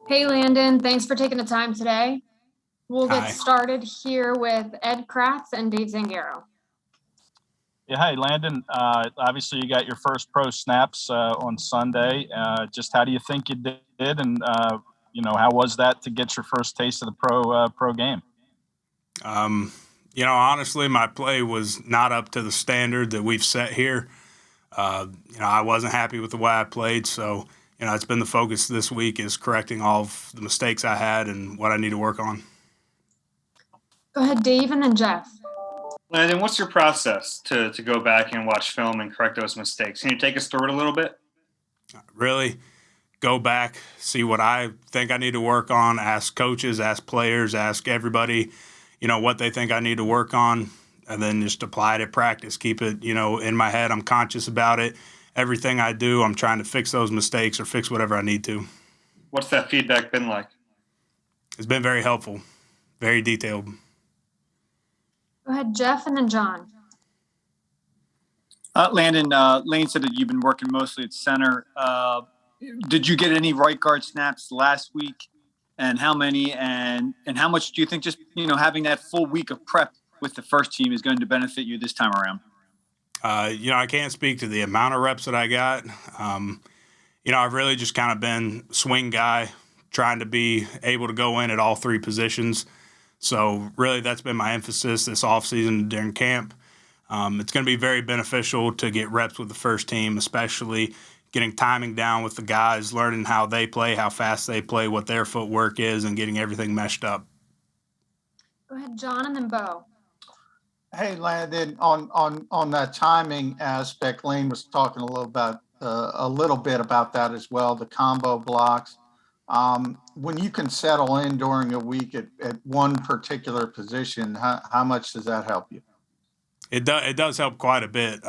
Hey, Landon, thanks for taking the time today. We'll get Hi. started here with Ed Kratz and Dave Zangaro. Yeah, hey, Landon. Obviously, you got your first pro snaps on Sunday. Just how do you think you did, and how was that to get your first taste of the pro game? Honestly, my play was not up to the standard that we've set here. I wasn't happy with the way I played, so it's been the focus this week is correcting all of the mistakes I had and what I need to work on. Go ahead, Dave, and then Jeff. Landon, what's your process to go back and watch film and correct those mistakes? Can you take us through it a little bit? Really go back, see what I think I need to work on, ask coaches, ask players, ask everybody, what they think I need to work on, and then just apply it at practice. Keep it, in my head. I'm conscious about it. Everything I do, I'm trying to fix those mistakes or fix whatever I need to. What's that feedback been like? It's been very helpful, very detailed. Go ahead, Jeff, and then John. Landon, Lane said that you've been working mostly at center. Did you get any right guard snaps last week? And how many? And how much do you think just, having that full week of prep with the first team is going to benefit you this time around? I can't speak to the amount of reps that I got. I've really just kind of been swing guy, trying to be able to go in at all three positions. So really that's been my emphasis this offseason during camp. It's going to be very beneficial to get reps with the first team, especially getting timing down with the guys, learning how they play, how fast they play, what their footwork is, and getting everything meshed up. Go ahead, John, and then Bo. Hey, Landon, on that timing aspect, Lane was talking a little bit about that as well, the combo blocks. When you can settle in during a week at one particular position, how much does that help you? It does help quite a bit.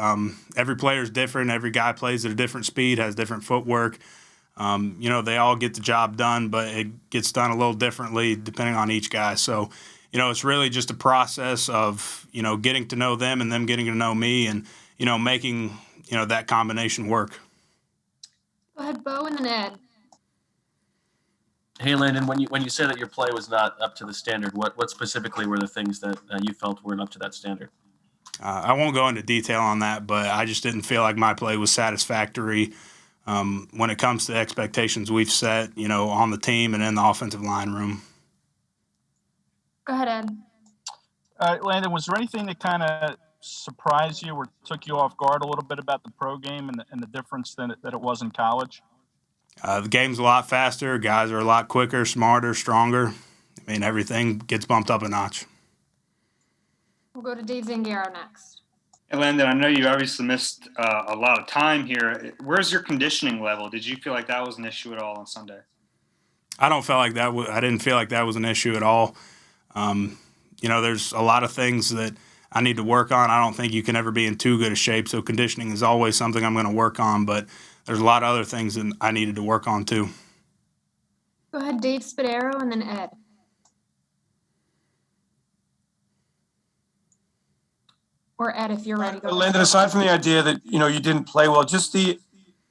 Every player is different. Every guy plays at a different speed, has different footwork. They all get the job done, but it gets done a little differently depending on each guy. So, it's really just a process of, getting to know them and them getting to know me and, making, that combination work. Go ahead, Bo, and then Ed. Hey, Landon, when you say that your play was not up to the standard, what specifically were the things that you felt weren't up to that standard? I won't go into detail on that, but I just didn't feel like my play was satisfactory when it comes to expectations we've set, on the team and in the offensive line room. Go ahead, Ed. Landon, was there anything that kind of surprised you or took you off guard a little bit about the pro game and the difference that it was in college? The game's a lot faster. Guys are a lot quicker, smarter, stronger. Everything gets bumped up a notch. We'll go to Dave Zangaro next. Hey, Landon, I know you obviously missed a lot of time here. Where's your conditioning level? Did you feel like that was an issue at all on Sunday? I didn't feel like that was an issue at all. There's a lot of things that I need to work on. I don't think you can ever be in too good a shape, so conditioning is always something I'm going to work on, but there's a lot of other things that I needed to work on too. Go ahead, Dave Spadaro, and then Ed. Or Ed, if you're ready. Go Landon, aside from the idea that, you didn't play well, just the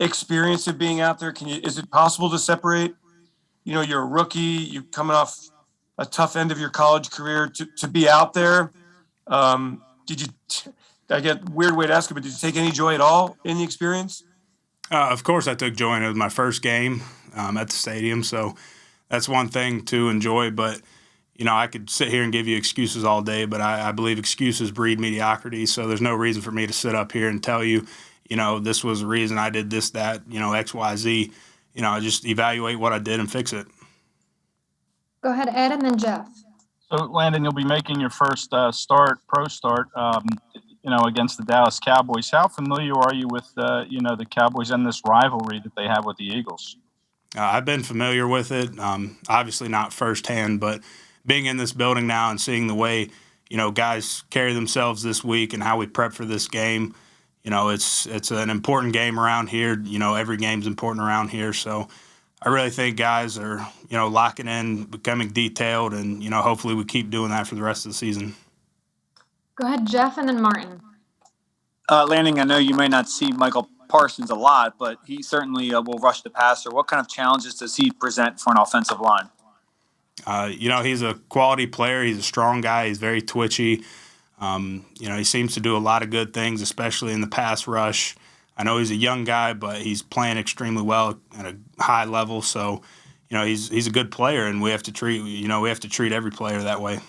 experience of being out there, is it possible to separate, you're a rookie, you're coming off a tough end of your college career to be out there? I get a weird way to ask it, but did you take any joy at all in the experience? Of course I took joy in it. It was my first game at the stadium, so that's one thing to enjoy, but I could sit here and give you excuses all day, but I believe excuses breed mediocrity, so there's no reason for me to sit up here and tell you, this was the reason I did this, that, X, Y, Z. I just evaluate what I did and fix it. Go ahead, Ed, and then Jeff. So, Landon, you'll be making your first pro start, against the Dallas Cowboys. How familiar are you with, the Cowboys and this rivalry that they have with the Eagles? I've been familiar with it, obviously not firsthand, but being in this building now and seeing the way, guys carry themselves this week and how we prep for this game, it's an important game around here. Every game's important around here. So I really think guys are, locking in, becoming detailed, and, hopefully we keep doing that for the rest of the season. Go ahead, Jeff, and then Martin. Landon, I know you may not see Michael Parsons a lot, but he certainly will rush the passer. What kind of challenges does he present for an offensive line? He's a quality player. He's a strong guy. He's very twitchy. He seems to do a lot of good things, especially in the pass rush. I know he's a young guy, but he's playing extremely well at a high level. So, he's a good player, and we have to treat every player that way.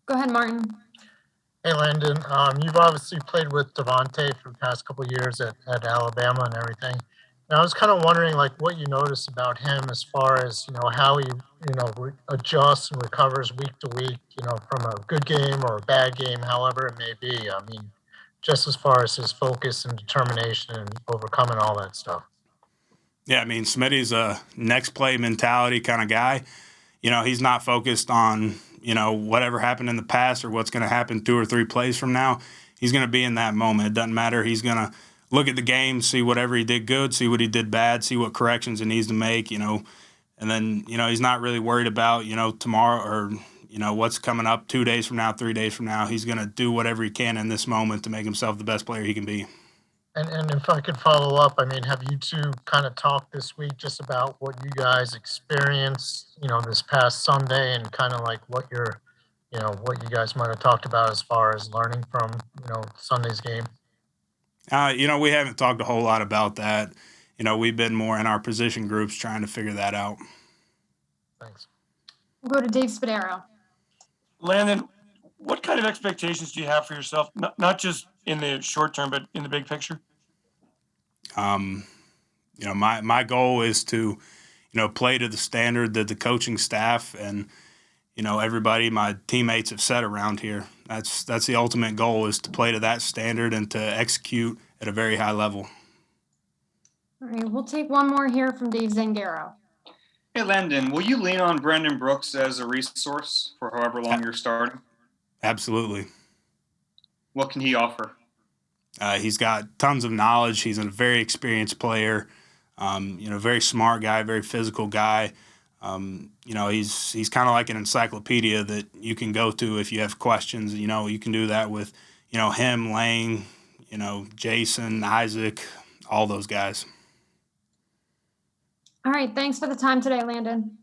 Go ahead, Martin. Hey, Landon. You've obviously played with Devontae for the past couple of years at Alabama and everything. And I was kind of wondering, like, what you noticed about him as far as, how he, adjusts and recovers week to week, from a good game or a bad game, however it may be. I mean, just as far as his focus and determination and overcoming all that stuff. Yeah, I mean, Smitty's a next play mentality kind of guy. He's not focused on, whatever happened in the past or what's going to happen 2 or 3 plays from now. He's going to be in that moment. It doesn't matter. He's going to look at the game, see whatever he did good, see what he did bad, see what corrections he needs to make, and then, he's not really worried about, tomorrow or, what's coming up 2 days from now, 3 days from now. He's going to do whatever he can in this moment to make himself the best player he can be. And if I could follow up, I mean, have you two kind of talked this week just about what you guys experienced, this past Sunday and kind of like what what you guys might have talked about as far as learning from, Sunday's game? We haven't talked a whole lot about that. We've been more in our position groups trying to figure that out. Thanks. We'll go to Dave Spadaro. Landon, what kind of expectations do you have for yourself? Not just in the short term, but in the big picture? My goal is to, play to the standard that the coaching staff and, everybody, my teammates have set around here. That's the ultimate goal, is to play to that standard and to execute at a very high level. All right, we'll take one more here from Dave Zangaro. Hey, Landon, will you lean on Brendan Brooks as a resource for however long you're starting? Absolutely. What can he offer? He's got tons of knowledge. He's a very experienced player, very smart guy, very physical guy. He's kind of like an encyclopedia that you can go to if you have questions. You can do that with, him, Lane, Jason, Isaac, all those guys. All right, thanks for the time today, Landon.